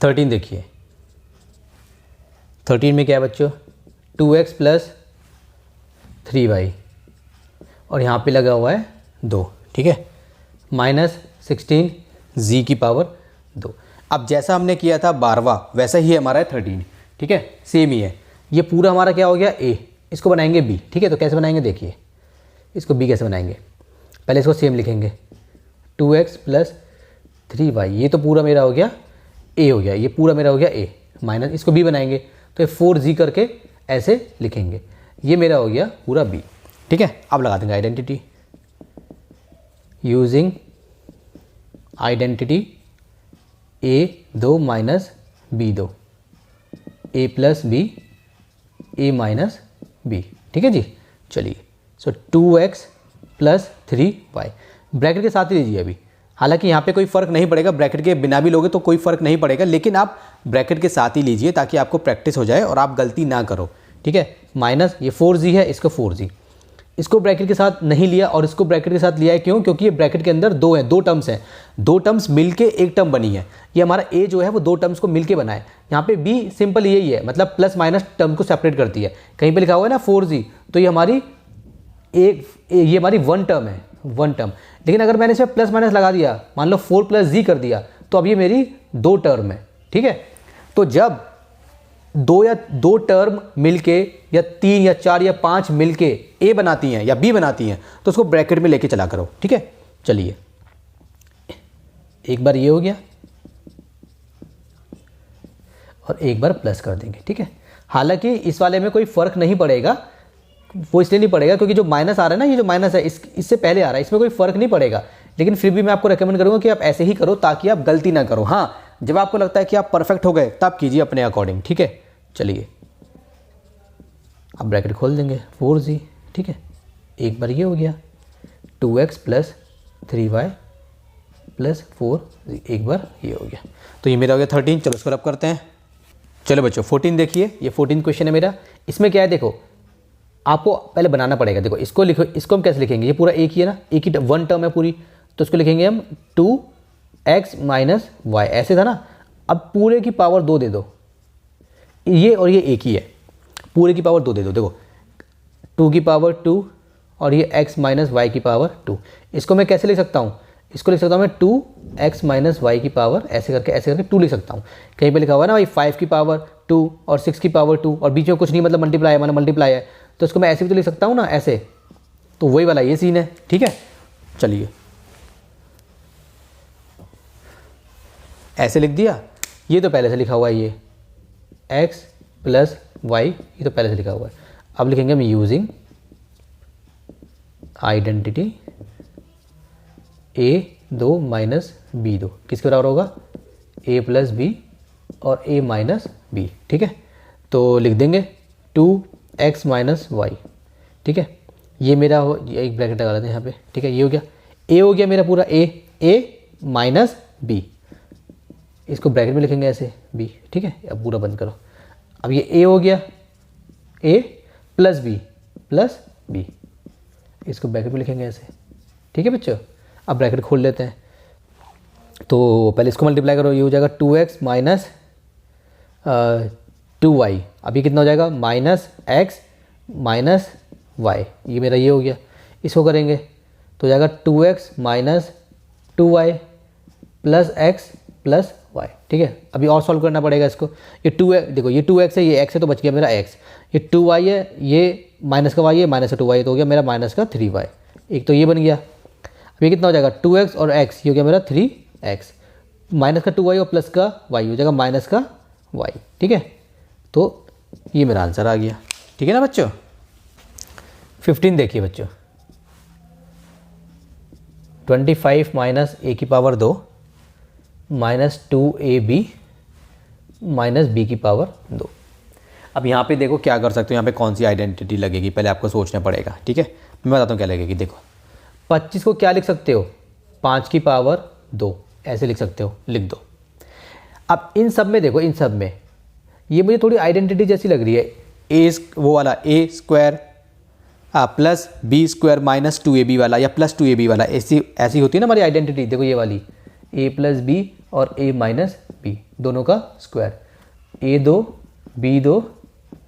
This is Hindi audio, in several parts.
13 देखिए, 13 में क्या है बच्चों, 2x प्लस 3y और यहाँ पे लगा हुआ है 2, ठीक है, माइनस 16 z की पावर 2। अब जैसा हमने किया था 12वां वैसा ही हमारा है 13, ठीक है, सेम ही है। ये पूरा हमारा क्या हो गया a, इसको बनाएंगे b, ठीक है। तो कैसे बनाएंगे देखिए, इसको b कैसे बनाएंगे, पहले इसको सेम लिखेंगे 2x प्लस 3y, ये तो पूरा मेरा हो गया a हो गया, ये पूरा मेरा हो गया a, माइनस इसको b बनाएंगे तो 4z करके ऐसे लिखेंगे, ये मेरा हो गया पूरा b, ठीक है। अब लगा देंगे identity, using identity a 2 minus b 2, a plus b a minus b, ठीक है जी। चलिए, सो 2x प्लस 3y, ब्रैकेट के साथ ही लीजिए अभी, हालांकि यहाँ पे कोई फ़र्क नहीं पड़ेगा, ब्रैकेट के बिना भी लोगे तो कोई फ़र्क नहीं पड़ेगा, लेकिन आप ब्रैकेट के साथ ही लीजिए ताकि आपको प्रैक्टिस हो जाए और आप गलती ना करो, ठीक है। माइनस ये 4z है, इसको 4z, इसको ब्रैकेट के साथ नहीं लिया और इसको ब्रैकेट के साथ लिया है, क्यों, क्योंकि ये ब्रैकेट के अंदर दो हैं, दो टर्म्स हैं, दो टर्म्स मिलके एक टर्म बनी है। ये हमारा a जो है वो दो टर्म्स को मिलके बना है। यहाँ पे b सिंपल यही है, मतलब प्लस माइनस टर्म को सेपरेट करती है। कहीं पे लिखा हुआ है ना 4z, तो ये हमारी ये हमारी वन टर्म है, वन टर्म। लेकिन अगर मैंने इसमें प्लस माइनस लगा दिया, मान लो 4 प्लस z कर दिया, तो अब ये मेरी दो टर्म है, ठीक है। तो जब दो टर्म मिलके या 3 या 4 या 5 मिलके a बनाती हैं या b बनाती हैं, तो उसको ब्रैकेट में लेके चला करो, ठीक है। चलिए, एक बार ये हो गया और एक बार प्लस कर देंगे, ठीक है। हालांकि इस वाले में कोई फ़र्क नहीं पड़ेगा, वो इसलिए नहीं पड़ेगा क्योंकि जो माइनस आ रहा है ना, ये जो माइनस है इससे पहले आ रहा है, इसमें कोई फ़र्क नहीं पड़ेगा। लेकिन फिर भी मैं आपको रेकमेंड करूँगा कि आप ऐसे ही करो ताकि आप गलती ना करो। हाँ, जब आपको लगता है कि आप परफेक्ट हो गए तब कीजिए अपने अकॉर्डिंग, ठीक है। चलिए, अब ब्रैकेट खोल देंगे 4z, ठीक है। एक बार ये हो गया 2x plus 3y plus 4z, एक बार ये हो गया, तो ये मेरा हो गया 13। चलो इसको रब करते हैं। चलो बच्चों 14 देखिए, ये 14 क्वेश्चन है मेरा। इसमें क्या है देखो, आपको पहले बनाना पड़ेगा। देखो इसको लिखो, इसको हम कैसे लिखेंगे, ये पूरा एक ही है ना, एक ही वन टर्म है पूरी, तो इसको लिखेंगे हम 2x माइनस वाई, ऐसे था ना। अब पूरे की पावर 2 दे दो, ये और ये एक ही है, पूरे की पावर 2 दे दो। देखो 2 की पावर 2 और ये x माइनस वाई की पावर 2, इसको मैं कैसे लिख सकता हूँ, इसको लिख सकता हूँ मैं 2x माइनस वाई की पावर ऐसे करके 2 लिख सकता हूँ। कहीं पे लिखा हुआ है ना भाई 5 की पावर 2 और 6 की पावर 2 और बीच में कुछ नहीं, मतलब मल्टीप्लाई है, मतलब मल्टीप्लाई है, तो इसको मैं ऐसे भी तो लिख सकता हूँ ना, ऐसे। तो वही वाला ये सीन है, ठीक है। चलिए ऐसे लिख दिया, ये तो पहले से लिखा हुआ है, ये x प्लस वाई, ये तो पहले से लिखा हुआ है। अब लिखेंगे हम using identity a 2 minus b 2, किसके बराबर होगा, a प्लस बी और a माइनस बी, ठीक है। तो लिख देंगे 2x माइनस वाई, ठीक है। ये मेरा हो, एक ब्रैकेट लगा लेते हैं यहाँ पे, ठीक है। ये हो गया, a हो गया मेरा पूरा a माइनस बी, इसको ब्रैकेट में लिखेंगे ऐसे b, ठीक है। अब पूरा बंद करो। अब ये a हो गया, a प्लस बी, इसको ब्रैकेट में लिखेंगे ऐसे, ठीक है बच्चों। अब ब्रैकेट खोल लेते हैं, तो पहले इसको मल्टीप्लाई करो, ये हो जाएगा 2x माइनस 2y। अब ये कितना हो जाएगा, माइनस x माइनस वाई, ये मेरा ये हो गया। इसको करेंगे तो हो जाएगा 2x minus 2y plus x plus y, ठीक है। अभी और सॉल्व करना पड़ेगा इसको। ये 2x, देखो ये 2x है, ये x है, तो बच गया मेरा x। ये 2y है, ये माइनस का y है, माइनस का 2y, तो हो गया मेरा माइनस का 3y। एक तो ये बन गया। अब ये कितना हो जाएगा, 2x और x, ये हो गया मेरा 3x, माइनस का 2y और प्लस का y हो जाएगा माइनस का y, ठीक है। तो ये मेरा आंसर आ गया, ठीक है ना बच्चों। 15 देखिए बच्चों, 25 माइनस a की power 2 minus 2ab minus b की पावर 2। अब यहाँ पे देखो क्या कर सकते हो, यहाँ पे कौन सी आइडेंटिटी लगेगी, पहले आपको सोचना पड़ेगा, ठीक है। मैं बताता हूँ क्या लगेगी। देखो 25 को क्या लिख सकते हो, 5 की पावर 2, ऐसे लिख सकते हो, लिख दो। अब इन सब में देखो, इन सब में ये मुझे थोड़ी आइडेंटिटी जैसी लग रही है, वो वाला a square plus b square minus 2ab वाला, या प्लस 2ab वाला, ऐसी होती है ना हमारी आइडेंटिटी। देखो ये वाली a प्लस बी और a माइनस बी दोनों का square, a2 b2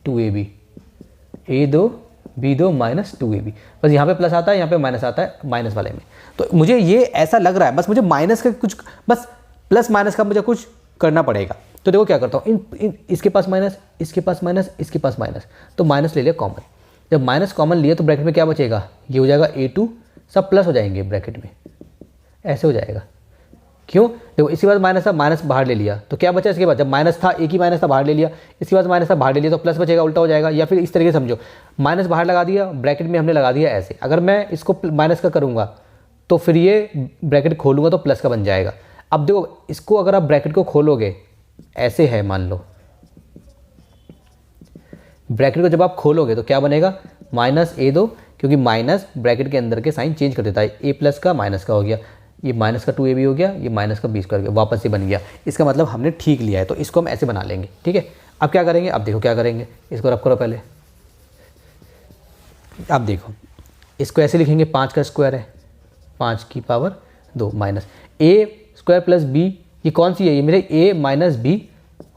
2ab, a2 b2 minus 2ab। बस यहाँ पे प्लस आता है, यहाँ पे माइनस आता है माइनस वाले में। तो मुझे ये ऐसा लग रहा है, बस मुझे माइनस का कुछ, बस प्लस माइनस का मुझे कुछ करना पड़ेगा। तो देखो क्या करता हूँ, इसके पास माइनस, इसके पास माइनस, इसके पास माइनस, तो माइनस ले लिया कॉमन। जब माइनस कॉमन लिए तो ब्रैकेट में क्या बचेगा, ये हो जाएगा a2, सब प्लस हो जाएंगे ब्रैकेट में, ऐसे हो जाएगा। क्यों, देखो इसके बाद माइनस था, माइनस बाहर ले लिया तो क्या बचा इसके बाद, जब माइनस था एक ही माइनस था बाहर ले लिया, इसके बाद माइनस था बाहर ले लिया तो प्लस बचेगा, उल्टा हो जाएगा। या फिर इस तरीके से समझो, माइनस बाहर लगा दिया, ब्रैकेट में हमने लगा दिया ऐसे। अगर मैं इसको माइनस का करूँगा तो फिर ये ब्रैकेट खोलूँगा तो प्लस का बन जाएगा। अब देखो इसको अगर आप ब्रैकेट को खोलोगे, ऐसे है मान लो, ब्रैकेट को जब आप खोलोगे तो क्या बनेगा, माइनस a2, क्योंकि माइनस ब्रैकेट के अंदर के साइन चेंज कर देता है, a प्लस का माइनस का हो गया, ये माइनस का 2ab हो गया, ये माइनस का b स्क्वायर वापस से बन गया। इसका मतलब हमने ठीक लिया है, तो इसको हम ऐसे बना लेंगे। ठीक है, अब क्या करेंगे, अब देखो क्या करेंगे, इसको रब करो पहले। अब देखो इसको ऐसे लिखेंगे, 5 का स्क्वायर है 5 की power 2 minus a square plus b, ये कौन सी है, ये मेरे a माइनस b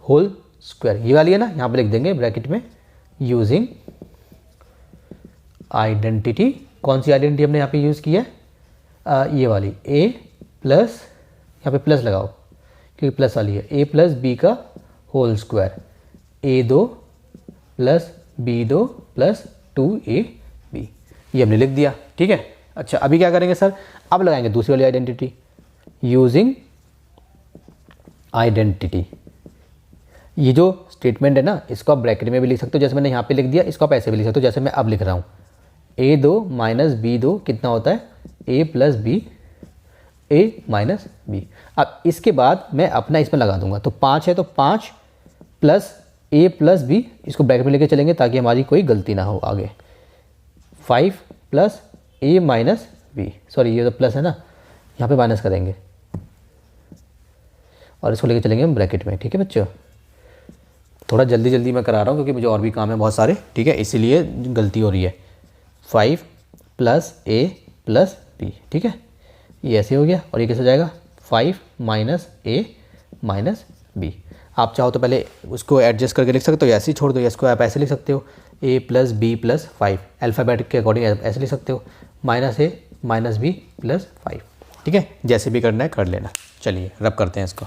होल स्क्वायर, ये वाली है ना। यहाँ पे लिख देंगे ब्रैकेट में यूजिंग आइडेंटिटी। कौन सी आइडेंटिटी हमने यहाँ पे यूज़ की है, ये वाली a प्लस, यहाँ पे प्लस लगाओ क्योंकि प्लस वाली है, a प्लस बी का whole square, a2 plus b2 plus 2ab, ये हमने लिख दिया। ठीक है, अच्छा अभी क्या करेंगे सर, अब लगाएंगे दूसरी वाली आइडेंटिटी, यूजिंग आइडेंटिटी। ये जो स्टेटमेंट है ना, इसको आप ब्रैकेट में भी लिख सकते हो, जैसे मैंने यहाँ पे लिख दिया, इसको आप ऐसे भी लिख सकते हो जैसे मैं अब लिख रहा हूँ। a2 माइनस b2 कितना होता है, a plus B, a minus B. अब इसके बाद मैं अपना इसमें लगा दूंगा, तो 5 है तो 5 प्लस a प्लस बी, इसको ब्रैकेट में लेके चलेंगे ताकि हमारी कोई गलती ना हो आगे। 5 plus a minus B, sorry ये तो प्लस है ना, यहाँ पे माइनस करेंगे और इसको लेके चलेंगे हम ब्रैकेट में। ठीक है बच्चों, थोड़ा जल्दी जल्दी मैं करा रहा हूँ क्योंकि मुझे और भी काम है बहुत सारे। ठीक है, इसीलिए गलती हो रही है। 5 प्लस a प्लस b, ठीक है, ये ऐसे हो गया। और ये कैसे हो जाएगा, 5 माइनस a माइनस b। आप चाहो तो पहले उसको एडजस्ट करके लिख सकते हो, ऐसे ही छोड़ दो, इसको आप ऐसे लिख सकते हो, a plus b plus 5, alphabet के अकॉर्डिंग ऐसे लिख सकते हो, minus a minus b plus 5। ठीक है, जैसे भी करना है कर लेना। चलिए रब करते हैं इसको।